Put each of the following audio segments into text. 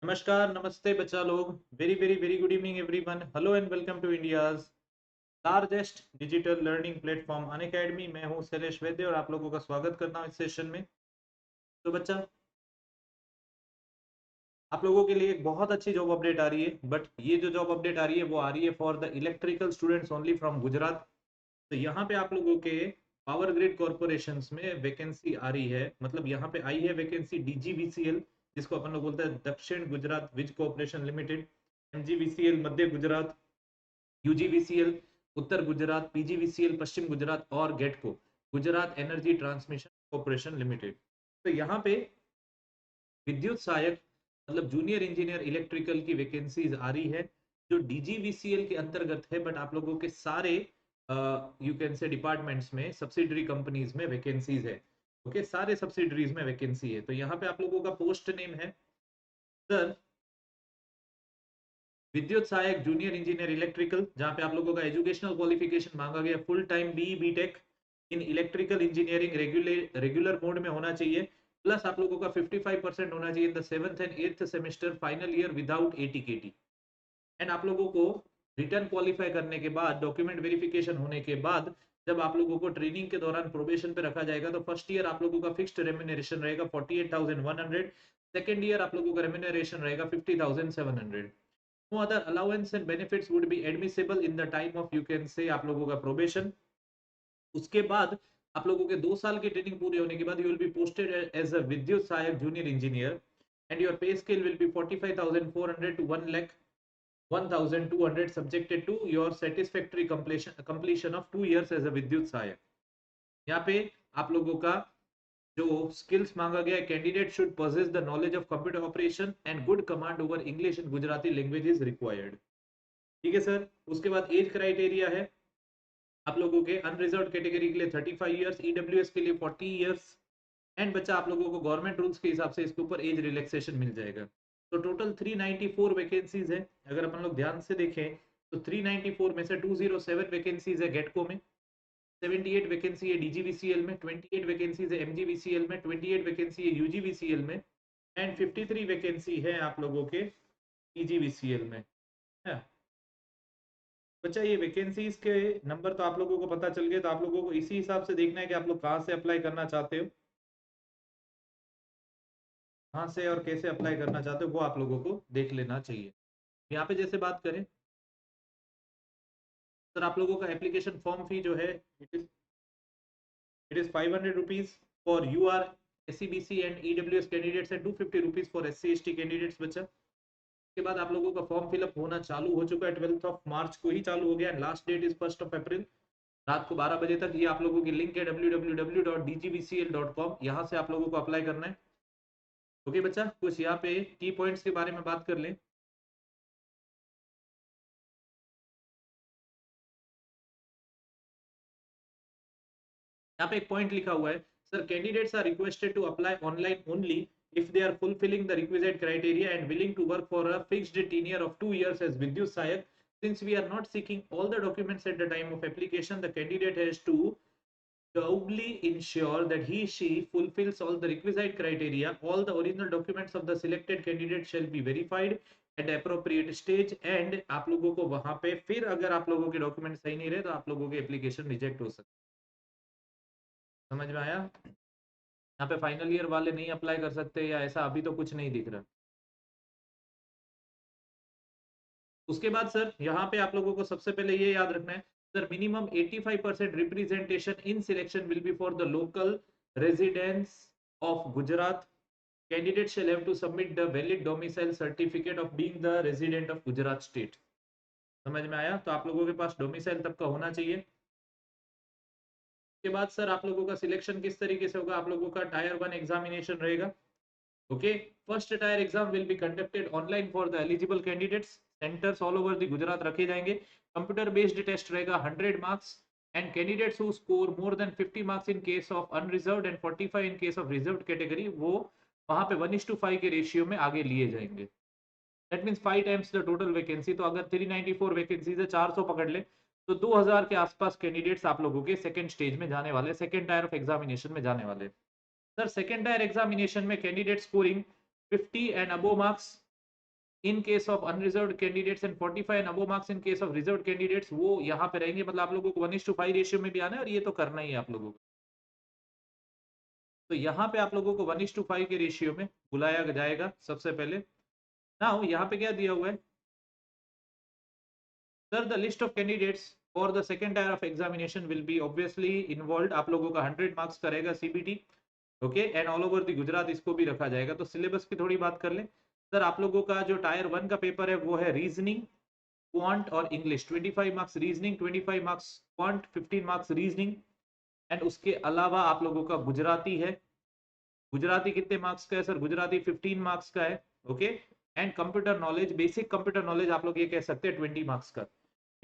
नमस्कार, नमस्ते बच्चा लोग। Very very very good evening everyone. Hello and welcome to India's largest digital learning platform Unacademy. मैं हूं शैलेश वैद्य और आप लोगों का स्वागत करता हूं इस सेशन में। तो बच्चा, आप लोगों के लिए एक बहुत अच्छी जॉब अपडेट आ रही है, बट ये जो जॉब अपडेट आ रही है वो आ रही है for the electrical students only from Gujarat. तो यहाँ पे आप लोगों के पावर ग्रिड कॉर्पोरेशन में वैकेंसी आ रही है, मतलब यहाँ पे आई है वैकेंसी डीजीवीसीएल, जिसको अपन लोग बोलते हैं दक्षिण गुजरात विज कॉर्पोरेशन लिमिटेड, एमजीवीसीएल मध्य गुजरात, यूजीवीसीएल उत्तर गुजरात, पीजीवीसीएल पश्चिम गुजरात और गेटको Gujarat energy transmission corporation limited. तो यहाँ पे विद्युत सहायक मतलब जूनियर इंजीनियर इलेक्ट्रिकल की वैकेंसीज आ रही है, जो डीजीवीसीएल के अंतर्गत है, बट आप लोगों के सारे यू कैन से डिपार्टमेंट्स में सब्सिडरी कंपनीज में वैकेंसीज है। ओके, सारे सब्सिडरीज में वैकेंसी है। तो यहाँ पे आप लोगों का पोस्ट नेम है सर विद्युत सहायक जूनियर इंजीनियर इलेक्ट्रिकल, जहां पे आप लोगों का एजुकेशनल क्वालिफिकेशन मांगा गया full time BE BTech in electrical engineering regular mode में होना चाहिए, प्लस आप लोगों का 55% होना चाहिए in the 7th and 8th semester final year without ATKT. And आप लोगों को रिटर्न क्वालिफाई करने के बाद, डॉक्यूमेंट वेरिफिकेशन होने के बाद, जब आप लोगों को ट्रेनिंग के दौरान प्रोबेशन पे रखा जाएगा, तो फर्स्ट ईयर आप लोगों का फिक्स्ड रेम्यूनरेशन रहेगा 48,100, सेकंड ईयर आप लोगों का रेम्यूनरेशन रहेगा 50,700। No other allowance and benefits would be admissible in the time of you can say आप लोगों का probation। उसके बाद आप लोगों के 2 साल की ट्रेनिंग पूरी होने के बाद you will be posted as a विद्युत सहायक junior engineer and your pay scale will be 45,400 to 1,01,200 subjected to your satisfactory completion of 2 years as a विद्युत सहायक। यहाँ पे आप लोगों का जो स्किल्स मांगा गया है, candidate should possess the knowledge of computer operation and good command over English and Gujarati language is required. ठीक है सर। उसके बाद एज क्राइटेरिया है आप लोगों के अनरिजर्व कैटेगरी के लिए 35 इयर्स, ईडब्ल्यूएस के लिए 40 इयर्स। एंड बच्चा आप लोगों को गवर्नमेंट रूल्स के हिसाब से इसके ऊपर एज रिलैक्सेशन मिल जाएगा। तो टोटल 394 वैकेंसीज है। अगर अपन लोग ध्यान से देखें तो 394 में से 207 वैकेंसीज है गेटको में, 78 वैकेंसी है डीजीवीसीएल में, 28 वैकेंसीज है एमजीवीसीएल में, 28 वैकेंसी है यूजीवीसीएल में एंड 53 वैकेंसी है आप लोगों के पीजीवीसीएल में है। बच्चा, ये वैकेंसीज के नंबर तो आप लोगों को पता चल गए, तो आप लोगों को इसी हिसाब से देखना है कि आप लोग कहाँ से अप्लाई करना चाहते हो, कहाँ से और कैसे अप्लाई करना चाहते हो, वो आप लोगों को देख लेना चाहिए। यहाँ पे जैसे बात करें सर, आप लोगों का एप्लीकेशन फॉर्म फी जो है it is 500 rupees for U R SC BC and EWS candidates and 250 rupees for SC ST candidates. बच्चा, के बाद आप लोगों का फॉर्म फिलअप होना चालू हो चुका है, 12 मार्च को ही चालू हो गया एंड लास्ट डेट इज 1 अप्रैल रात को 12 बजे तक। ये आप लोगों की लिंक है www.dgvcl.com, यहाँ से आप लोगों को अप्लाई करना है। ओके बच्चा, कुछ यहाँ पे की पॉइंट्स के बारे में बात कर लें। यहाँ पे एक पॉइंट लिखा हुआ है sir, candidates are requested to apply online only if they are fulfilling the requisite criteria and willing to work for a fixed tenure of 2 years as vidyut sayak. Since we are not seeking all the documents at the time of application, the candidate has to doubly ensure that he she fulfills all the requisite criteria. All the original documents of the selected candidate shall be verified at appropriate stage and आप लोगों को वहां पे फिर अगर आप लोगों के डॉक्यूमेंट सही नहीं रहे तो आप लोगों के एप्लीकेशन रिजेक्ट हो सकते। समझ में आया? यहाँ पे फाइनल ईयर वाले नहीं अप्लाई कर सकते या ऐसा अभी तो कुछ नहीं दिख रहा। उसके बाद सर यहाँ पे आप लोगों को सबसे पहले ये याद रखना है sir, minimum 85% representation in selection will be for the local residence of Gujarat. Candidate shall have to submit the valid domicile certificate of being the resident of Gujarat state. समझ में आया? तो आप लोगों के पास डोमिसाइल तब का होना चाहिए। उसके बाद सर आप लोगों का सिलेक्शन किस तरीके से होगा, आप लोगों का टायर 1 एग्जामिनेशन रहेगा। Okay, first tier exam will be conducted online for the eligible candidates. Centres all over the Gujarat रखे जाएंगे। कंप्यूटर बेस्ड टेस्ट रहेगा 100 marks and candidates who score more than 50 marks in case of unreserved and 45 in case of reserved category, वो वहां पे 1:5 के ratio में आगे लिए जाएंगे। That means 5 times the total vacancy. तो अगर 394 वैकेंसीज है, 400 पकड़ ले, तो 2000 के आसपास कैंडिडेट्स आप लोगों के सेकंड स्टेज में जाने वाले, सेकंड टायर ऑफ एग्जामिनेशन में जाने वाले। सर सेकंड टायर एग्जामिनेशन में candidate scoring 50 and above marks in case of unreserved candidates and 45 and above marks in case of reserved candidates, वो यहाँ पे रहेंगे। मतलब आप लोगों को 1:5 रेशियो में भी आना है और ये तो करना ही है आप लोगों को। तो यहाँ पे आप लोगों को 1:5 के रेशियो में बुलाया जाएगा सबसे पहले। नाउ यहाँ पे क्या दिया हुआ है, sir the list of candidates for the second tier of examination will be obviously involve. आप लोगों का 100 मार्क्स करेगा CBT, okay, and all over the Gujarat इसको भी रखा जाएगा। तो सिलेबस की थोड़ी बात कर ले सर। आप लोगों का जो टायर 1 का पेपर है वो है रीजनिंग, क्वांट और English. 25 marks reasoning, 25 marks quant, 15 marks reasoning. And उसके अलावा आप लोगों का गुजराती है। गुजराती कितने मार्क्स का है सर? गुजराती 15 मार्क्स का है, okay. And computer knowledge, basic computer knowledge आप लोग ये कह सकते हैं 20 मार्क्स का।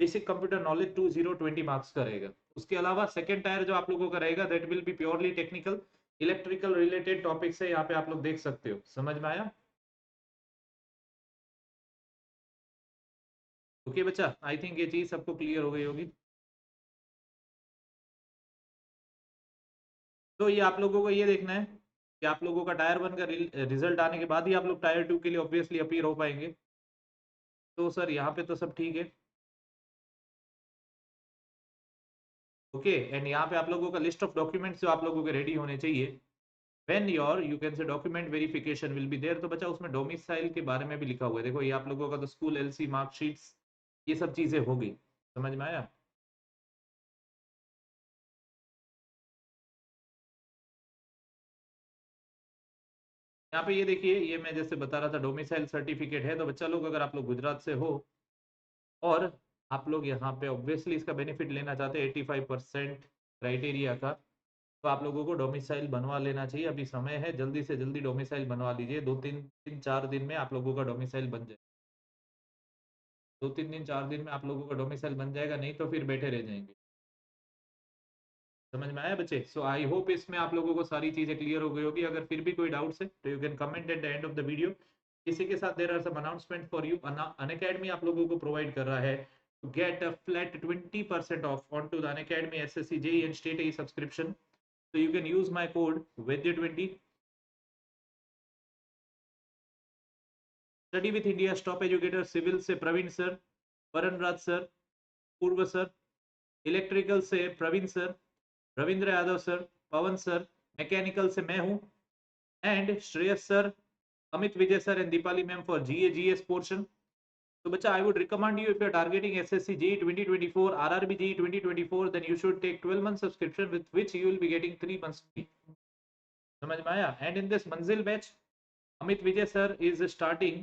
बेसिक कंप्यूटर नॉलेज 20 मार्क्स का रहेगा। उसके अलावा सेकंड टायर जो आप लोगों का रहेगा that will be purely technical, electrical related topics है यहाँ पे आप लोग देख सकते हो। समझ में आया? ओके बच्चा, आई थिंक ये चीज सबको क्लियर हो गई होगी। तो ये आप लोगों को ये देखना है कि आप लोगों का टायर 1 का रिजल्ट आने के बाद ही आप लोग टायर 2 के लिए ऑब्वियसली अपीयर हो पाएंगे। तो सर यहाँ पे तो सब ठीक है, ओके। एंड यहाँ पे आप लोगों का लिस्ट ऑफ डॉक्यूमेंट्स जो आप लोगों के रेडी होने चाहिए, when your you can say document verification will be there. तो बच्चा उसमें डोमिसाइल के बारे में भी लिखा हुआ है। देखो ये आप लोगों का तो स्कूल एलसी, मार्कशीट्स, ये सब चीजें होगी। समझ में आया? यहाँ पे ये देखिए, ये मैं जैसे बता रहा था डोमिसाइल सर्टिफिकेट है। तो बच्चा लोग अगर आप लोग गुजरात से हो और आप लोग यहाँ पे ऑब्वियसली इसका बेनिफिट लेना चाहते हैं 85% क्राइटेरिया का, तो आप लोगों को डोमिसाइल बनवा लेना चाहिए। अभी समय है, जल्दी से जल्दी डोमिसाइल बनवा लीजिए। 2-3 4 दिन में आप लोगों का डोमिसाइल बन जाए। 2-3 दिन 4 दिन में आप लोगों का डोमिसाइल बन जाएगा, नहीं तो फिर बैठे रह जाएंगे। समझ में आया बच्चे? सो आई होप इसमें आप लोगों को सारी चीजें क्लियर हो गई होगी। अगर फिर भी कोई डाउट्स है तो you can comment at the end of the video. इसी के साथ there are some announcement for you. Unacademy आप लोगों को प्रोवाइड कर रहा है to get a flat 20% off onto the Unacademy SSC JEE and State AE subscription. So you can use my code VEDYA20. Study with India's top educator civil से Praveen sir, Varanraj sir, पूर्व sir, electrical से Praveen sir, Ravindra Yadav sir, पवन sir, mechanical से मैं हूं, and Shreyas sir, Amit Vijay sir and Deepali ma'am for GA GS portion. So, bacha, I would recommend you if you're targeting SSC JEE 2024, RRB JEE 2024, then you should take 12-month subscription with which you will be getting 3 months free. समझ में आया? And in this Manzil batch, Amit Vijay sir is starting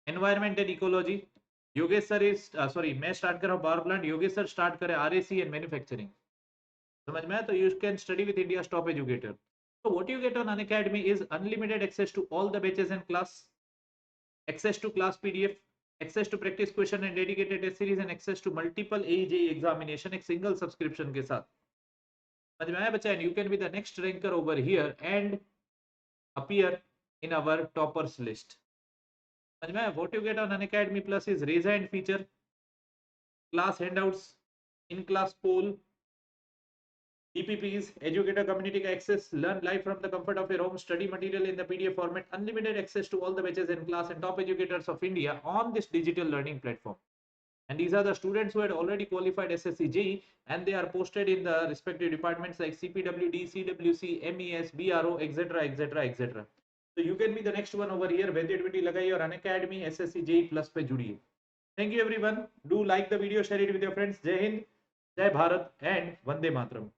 environment and ecology. Yogesh sir is sorry, मैं start कर रहा हूँ power plant, Yogesh sir start करे RAC and manufacturing. समझ में आया? तो you can study with India top educator. So what you get on Unacademy is unlimited access to all the batches and class, access to class PDF, access to practice question and dedicated test series, and access to multiple AEJE examination एक single subscription के साथ। समझ में आया बच्चा? And you can be the next ranker over here and appear in our toppers list। समझ में आया? What you get on Unacademy Plus is raise hand feature, class handouts, in class poll, EPPs, educator community access, learn live from the comfort of your home, study material in the PDF format, unlimited access to all the batches in class and top educators of India on this digital learning platform. And these are the students who had already qualified SSC JEE, and they are posted in the respective departments like CPWD, CWC, MES, BRO, etc, etc, etc. So you can be the next one over here. VEDYA20 लगाइए और Unacademy SSC JEE Plus पे जुड़िए। Thank you everyone. Do like the video, share it with your friends. जय हिंद, जय Bharat, and Vande Mataram.